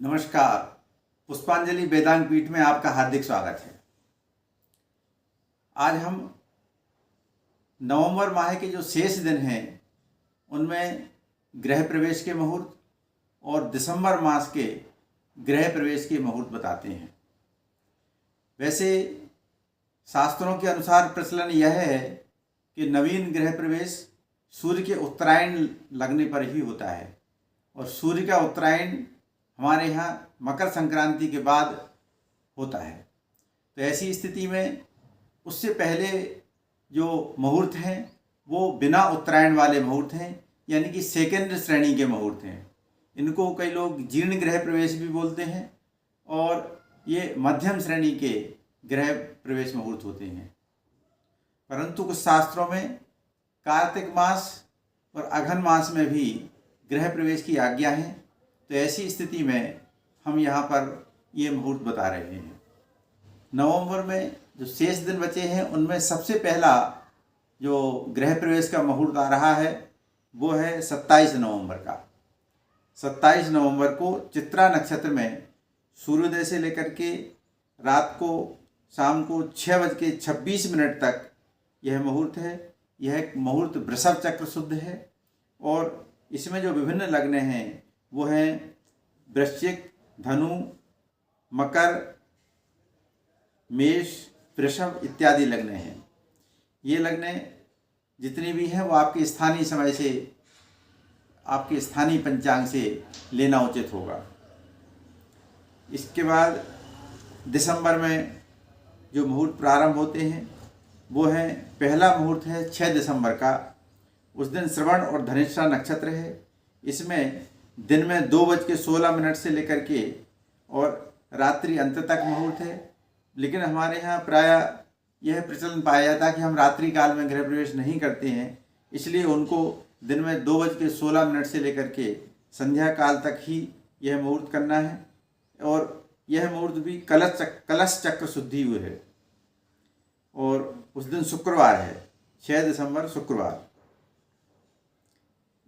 नमस्कार। पुष्पांजलि वेदांग पीठ में आपका हार्दिक स्वागत है। आज हम नवंबर माह के जो शेष दिन हैं उनमें गृह प्रवेश के मुहूर्त और दिसंबर मास के गृह प्रवेश के मुहूर्त बताते हैं। वैसे शास्त्रों के अनुसार प्रचलन यह है कि नवीन गृह प्रवेश सूर्य के उत्तरायण लगने पर ही होता है और सूर्य का उत्तरायण हमारे यहाँ मकर संक्रांति के बाद होता है। तो ऐसी स्थिति में उससे पहले जो मुहूर्त हैं वो बिना उत्तरायण वाले मुहूर्त हैं, यानी कि सेकेंड श्रेणी के मुहूर्त हैं। इनको कई लोग जीर्ण गृह प्रवेश भी बोलते हैं और ये मध्यम श्रेणी के गृह प्रवेश मुहूर्त होते हैं। परंतु कुछ शास्त्रों में कार्तिक मास और अघन मास में भी गृह प्रवेश की आज्ञा है। तो ऐसी स्थिति में हम यहाँ पर ये मुहूर्त बता रहे हैं। नवंबर में जो शेष दिन बचे हैं उनमें सबसे पहला जो गृह प्रवेश का मुहूर्त आ रहा है वो है 27 नवंबर का। 27 नवंबर को चित्रा नक्षत्र में सूर्योदय से लेकर के रात को शाम को 6:26 तक यह मुहूर्त है। यह मुहूर्त वृषभ चक्र शुद्ध है और इसमें जो विभिन्न लग्न हैं वो हैं वृश्चिक, धनु, मकर, मेष, वृषभ इत्यादि लग्न हैं। ये लग्न जितने भी हैं वो आपके स्थानीय समय से, आपके स्थानीय पंचांग से लेना उचित होगा। इसके बाद दिसंबर में जो मुहूर्त प्रारंभ होते हैं वो है, पहला मुहूर्त है 6 दिसंबर का। उस दिन श्रवण और धनिष्ठा नक्षत्र है। इसमें दिन में 2:16 से लेकर के और रात्रि अंत तक मुहूर्त है। लेकिन हमारे यहाँ प्रायः यह प्रचलन पाया जाता है कि हम रात्रि काल में गृह प्रवेश नहीं करते हैं, इसलिए उनको दिन में 2:16 से लेकर के संध्या काल तक ही यह मुहूर्त करना है। और यह मुहूर्त भी कलश चक्र शुद्धि हुई है और उस दिन शुक्रवार है, 6 दिसंबर शुक्रवार।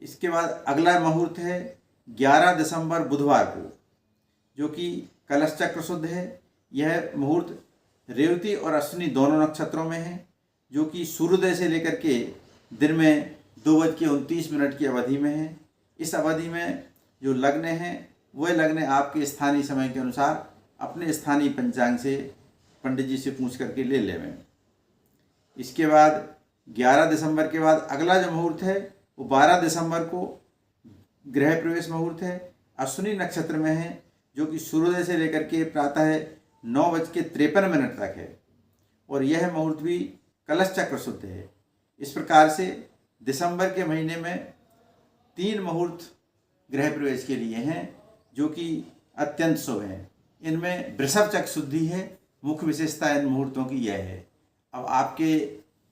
इसके बाद अगला मुहूर्त है 11 दिसंबर बुधवार को, जो कि कलश चक्र शुद्ध है। यह मुहूर्त रेवती और अश्विनी दोनों नक्षत्रों में है, जो कि सूर्योदय से लेकर के दिन में 2:29 की अवधि में है। इस अवधि में जो लग्न हैं वह लग्न आपके स्थानीय समय के अनुसार अपने स्थानीय पंचांग से पंडित जी से पूछ करके ले लें। इसके बाद 11 दिसंबर के बाद अगला जो मुहूर्त है वो 12 दिसंबर को गृह प्रवेश मुहूर्त है। अश्विनी नक्षत्र में है, जो कि सूर्योदय से लेकर के प्रातः 9:53 तक है और यह मुहूर्त भी कलश चक्र शुद्ध है। इस प्रकार से दिसंबर के महीने में 3 मुहूर्त गृह प्रवेश के लिए हैं, जो कि अत्यंत शुभ हैं। इनमें वृषभ चक्र शुद्धि है। मुख्य विशेषता इन मुहूर्तों की यह है। अब आपके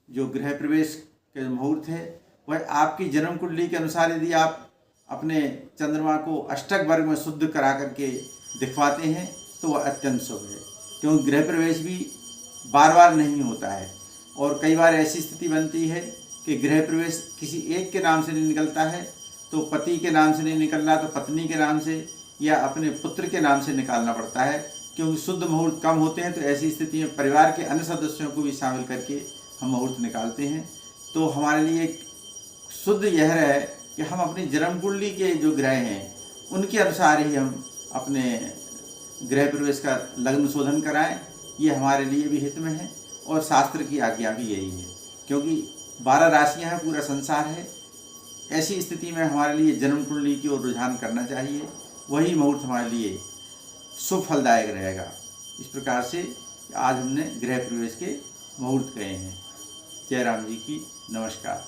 जो गृह प्रवेश के मुहूर्त है वह आपकी जन्म कुंडली के अनुसार, यदि आप अपने चंद्रमा को अष्टक वर्ग में शुद्ध करा करके दिखवाते हैं तो वह अत्यंत शुभ है, क्योंकि गृह प्रवेश भी बार बार नहीं होता है। और कई बार ऐसी स्थिति बनती है कि गृह प्रवेश किसी एक के नाम से नहीं निकलता है, तो पति के नाम से नहीं निकल रहा तो पत्नी के नाम से या अपने पुत्र के नाम से निकालना पड़ता है, क्योंकि शुद्ध मुहूर्त कम होते हैं। तो ऐसी स्थिति में परिवार के अन्य सदस्यों को भी शामिल करके हम मुहूर्त निकालते हैं। तो हमारे लिए शुद्ध यह है कि हम अपनी जन्म कुंडली के जो ग्रह हैं उनके अनुसार ही हम अपने गृह प्रवेश का लग्न शोधन कराएं। ये हमारे लिए भी हित में है और शास्त्र की आज्ञा भी यही है, क्योंकि 12 राशियां हैं, पूरा संसार है। ऐसी स्थिति में हमारे लिए जन्म कुंडली की ओर रुझान करना चाहिए, वही मुहूर्त हमारे लिए शुभ फलदायक रहेगा। इस प्रकार से आज हमने गृह प्रवेश के मुहूर्त कहे हैं। जय राम जी की नमस्कार।